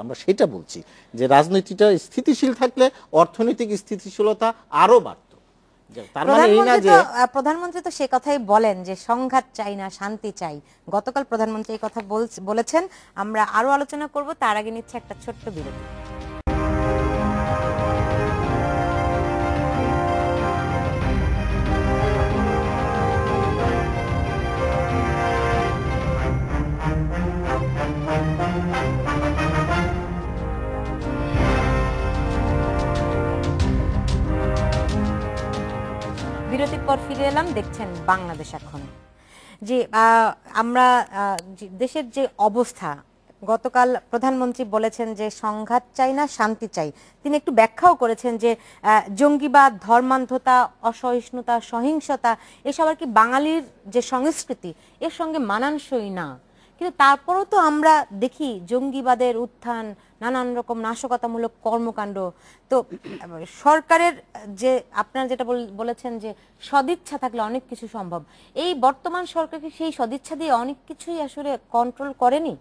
আমরা সেটা বলছি যে রাজনীতিটা স্থিতিশীল থাকলে অর্থনৈতিক স্থিতিশীলতা আরো বাড়ত। তার মানে এই না যে প্রধানমন্ত্রী তো সে কথাই বলেন যে সংঘাত চাই না, শান্তি চাই। গতকাল প্রধানমন্ত্রী এই কথা বলেছেন। আমরা আরো আলোচনা করব, তার আগে নিচ্ছে একটা ছোট্ট বিরতি। বিরতির পর ফিরে এলাম, দেখছেন বাংলাদেশ এখন। যে আমরা দেশের যে অবস্থা, গতকাল প্রধানমন্ত্রী বলেছেন যে সংঘাত চাই না, শান্তি চাই। তিনি একটু ব্যাখ্যাও করেছেন যে জঙ্গিবাদ, ধর্মান্ধতা, অসহিষ্ণুতা, সহিংসতা এসব আর কি বাঙালির যে সংস্কৃতি এর সঙ্গে মানানসই না। কিন্তু তারপরও তো আমরা দেখি জঙ্গিবাদের উত্থান, নানান রকম নাশকতামূলক কর্মকাণ্ড। তো সরকারের যে আপনারা যেটা বলেছেন যে সদিচ্ছা থাকলে অনেক কিছু সম্ভব, এই বর্তমান সরকারকে সেই সদিচ্ছা দিয়ে অনেক কিছুই আসলে কন্ট্রোল করেনি।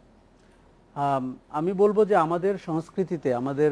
আমি বলবো যে আমাদের সংস্কৃতিতে, আমাদের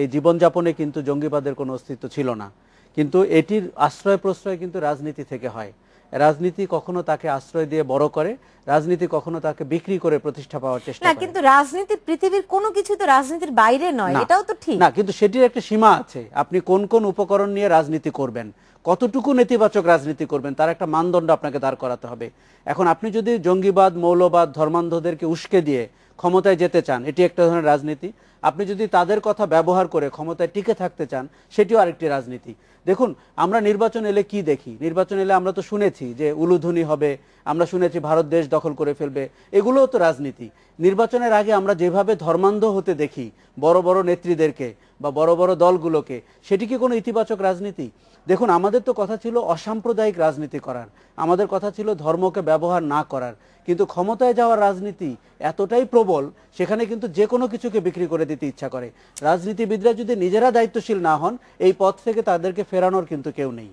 এই জীবনযাপনে কিন্তু জঙ্গিবাদের কোনো অস্তিত্ব ছিল না, কিন্তু এটির আশ্রয় প্রশ্রয় কিন্তু রাজনীতি থেকে হয়। রাজনীতি কখনো তাকে আশ্রয় দিয়ে বড় করে, রাজনীতি কখনো তাকে বিক্রি করে প্রতিষ্ঠা পাওয়ার চেষ্টা করে। না, কিন্তু রাজনীতি পৃথিবীর কোনো কিছু তো রাজনীতির বাইরে নয়, এটাও তো ঠিক না, কিন্তু সেটির একটা সীমা আছে। আপনি কোন কোন উপকরণ নিয়ে রাজনীতি করবেন, কতটুকু নেতিবাচক রাজনীতি করবেন, তার একটা মানদণ্ড আপনাকে দাঁড় করাতে হবে। এখন আপনি যদি জঙ্গিবাদ, মৌলবাদ, ধর্মান্ধদেরকে উস্কে দিয়ে ক্ষমতায় যেতে চান, এটি একটা ধরনের রাজনীতি। আপনি যদি তাদের কথা ব্যবহার করে ক্ষমতায় টিকে থাকতে চান, সেটিও আরেকটি রাজনীতি। দেখুন, আমরা নির্বাচন এলে কি দেখি? নির্বাচন এলে আমরা তো শুনেছি যে উলুধ্বনি হবে, আমরা শুনেছি ভারত দেশ দখল করে ফেলবে, এগুলোও তো রাজনীতি। নির্বাচনের আগে আমরা যেভাবে ধর্মান্ধ হতে দেখি বড় বড় নেত্রীদেরকে বা বড় বড় দলগুলোকে, সেটি কি কোনো ইতিবাচক রাজনীতি? দেখুন, আমাদের তো কথা ছিল অসাম্প্রদায়িক রাজনীতি করার, আমাদের কথা ছিল ধর্মকে ব্যবহার না করার, কিন্তু ক্ষমতায় যাওয়ার রাজনীতি এতটাই প্রবল, সেখানে কিন্তু যে কোনো কিছুকে বিক্রি করে দিতে ইচ্ছা করে। রাজনীতিবিদরা যদি নিজেরা দায়িত্বশীল না হন, এই পথ থেকে তাদেরকে ফেরানোর কিন্তু কেউ নেই।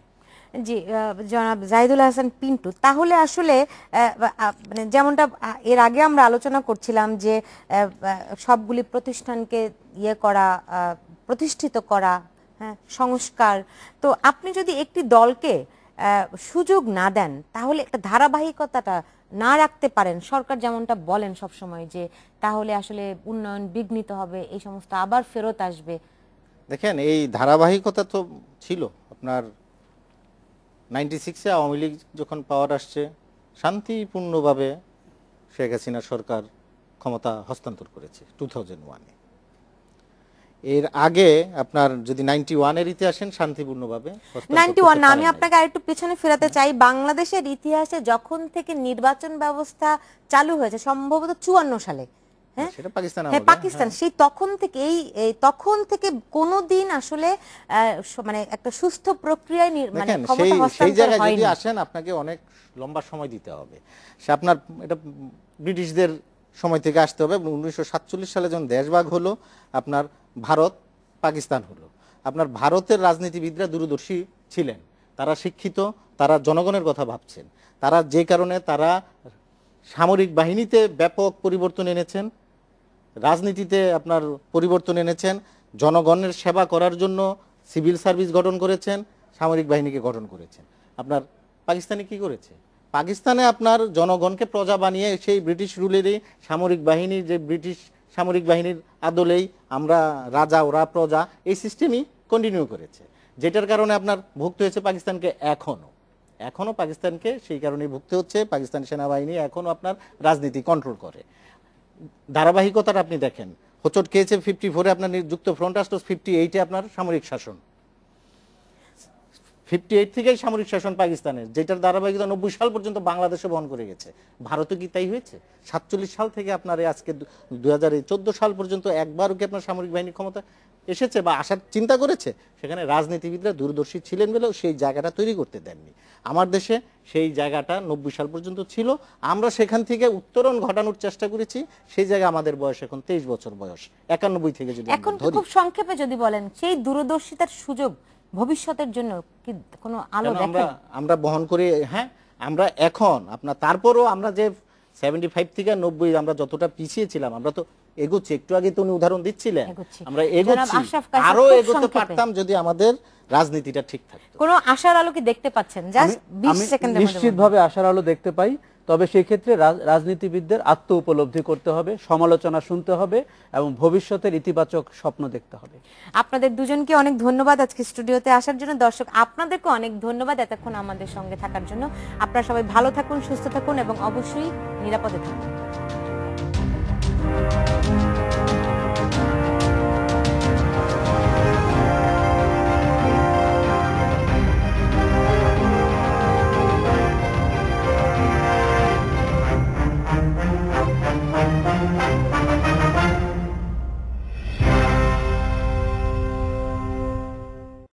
জি, জনাব জাহিদুল হাসান পিন্টু, তাহলে আসলে মানে যেমনটা এর আগে আমরা আলোচনা করছিলাম যে সবগুলি প্রতিষ্ঠানকে প্রতিষ্ঠিত করা, হ্যাঁ, সংস্কার। তো আপনি যদি একটি দলকে সুযোগ না দেন, তাহলে একটা ধারাবাহিকতাটা না রাখতে পারেন, সরকার যেমনটা বলেন সবসময় যে তাহলে আসলে উন্নয়ন বিঘ্নিত হবে, এই সমস্ত আবার ফেরত আসবে। দেখেন, এই ধারাবাহিকতা তো ছিল। আপনার 96-এ আওয়ামী লীগ যখন পাওয়ার আসছে, শান্তিপূর্ণভাবে শেখ হাসিনা সরকার ক্ষমতা হস্তান্তর করেছে 2001-এ। এর আগে আপনার যদি 91-এর ইতিহাসে শান্তিপূর্ণভাবে 91 না, আমি আপনাকে আরেকটু পিছনে ফেরাতে চাই। বাংলাদেশের ইতিহাসে যখন থেকে নির্বাচন ব্যবস্থা চালু হয়েছে সম্ভবত 54 সালে, হ্যাঁ, সেটা পাকিস্তান, হ্যাঁ পাকিস্তান, সেই তখন থেকে তখন থেকে কোনোদিন আসলে মানে একটা সুস্থ প্রক্রিয়ায় মানে ক্ষমতা হস্তান্তর হয়নি। যদি আসেন, আপনাকে অনেক লম্বা সময় দিতে হবে। সে আপনার এটা ব্রিটিশদের সময় থেকে আসতে হবে। 1947 সালে যখন দেশভাগ হলো, আপনার ভারত পাকিস্তান হলো, আপনার ভারতের রাজনীতিবিদরা দূরদর্শী ছিলেন, তারা শিক্ষিত, তারা জনগণের কথা ভাবছেন, তারা যে কারণে তারা সামরিক বাহিনীতে ব্যাপক পরিবর্তন এনেছেন, রাজনীতিতে আপনার পরিবর্তন এনেছেন, জনগণের সেবা করার জন্য সিভিল সার্ভিস গঠন করেছেন, সামরিক বাহিনীকে গঠন করেছেন। আপনার পাকিস্তানে কি করেছে? পাকিস্তানে আপনার জনগণকে প্রজা বানিয়ে সেই ব্রিটিশ রুলেরই সামরিক বাহিনী, যে ব্রিটিশ সামরিক বাহিনীর আদলেই আমরা রাজা ওরা প্রজা, এই সিস্টেমই কন্টিনিউ করেছে, যেটার কারণে আপনার ভুগতে হয়েছে পাকিস্তানকে। এখনো পাকিস্তানকে সেই কারণেই ভুগতে হচ্ছে। পাকিস্তান সেনাবাহিনী এখনো আপনার রাজনীতি কন্ট্রোল করে। ধারাবাহিকতাটা আপনি দেখেন, হোঁচট খেয়েছে 54-এ আপনার যুক্ত ফ্রন্ট আসলো, 58-এ আপনার সামরিক শাসন, 58 থেকেই সামরিক শাসন পাকিস্তানের, যেটার ধারাবাহিকতা 90 সাল পর্যন্ত বাংলাদেশে বহন করে গেছে। ভারতে কি তাই হয়েছে? 47 সাল থেকে আপনার আজকে 2014 সাল পর্যন্ত একবারও কি আপনার সামরিক বাহিনী ক্ষমতা এসেছে বা আসার চিন্তা করেছে? সেখানে রাজনীতিবিদরা দূরদর্শী ছিলেন বলেও সেই জায়গাটা তৈরি করতে দেননি। আমার দেশে সেই জায়গাটা 90 সাল পর্যন্ত ছিল, আমরা সেখান থেকে উত্তরণ ঘটানোর চেষ্টা করেছি। সেই জায়গায় আমাদের বয়স এখন 23 বছর বয়স, 91 থেকে যদি এখন খুব সংক্ষেপে যদি বলেন, সেই দূরদর্শিতার সুযোগ ভবিষ্যতের জন্য কি কোনো আলো দেখেন? আমরা বহন করি। হ্যাঁ, আমরা এখন আপনার তারপরও আমরা যে 75 থেকে 90 আমরা যতটা পিছিয়ে ছিলাম, আমরা তো এগোচ্ছি, একটু আগে তো উনি উদাহরণ দিচ্ছিলেন, এগোচ্ছি। আমরা জনাব এগোচ্ছি, আশরাফ কায়সার আরো খুব এগোতে সংক্ষেপে। পারতাম যদি আমাদের রাজনীতিটা ঠিক থাকতো। কোনো আশার আলো কি দেখতে পাচ্ছেন? জাস্ট 20 আমি সেকেন্ডের মধ্যে বলুন। নিশ্চিতভাবে আশার আলো দেখতে পাই, তবে সেই ক্ষেত্রে রাজনীতিবিদদের আত্ম উপলব্ধি করতে হবে, সমালোচনা শুনতে হবে এবং ভবিষ্যতের ইতিবাচক স্বপ্ন দেখতে হবে। আপনাদের দুজনকে অনেক ধন্যবাদ আজকে স্টুডিওতে আসার জন্য। দর্শক আপনাদেরকে অনেক ধন্যবাদ এতক্ষণ আমাদের সঙ্গে থাকার জন্য। আপনারা সবাই ভালো থাকুন, সুস্থ থাকুন এবং অবশ্যই নিরাপদে থাকুন।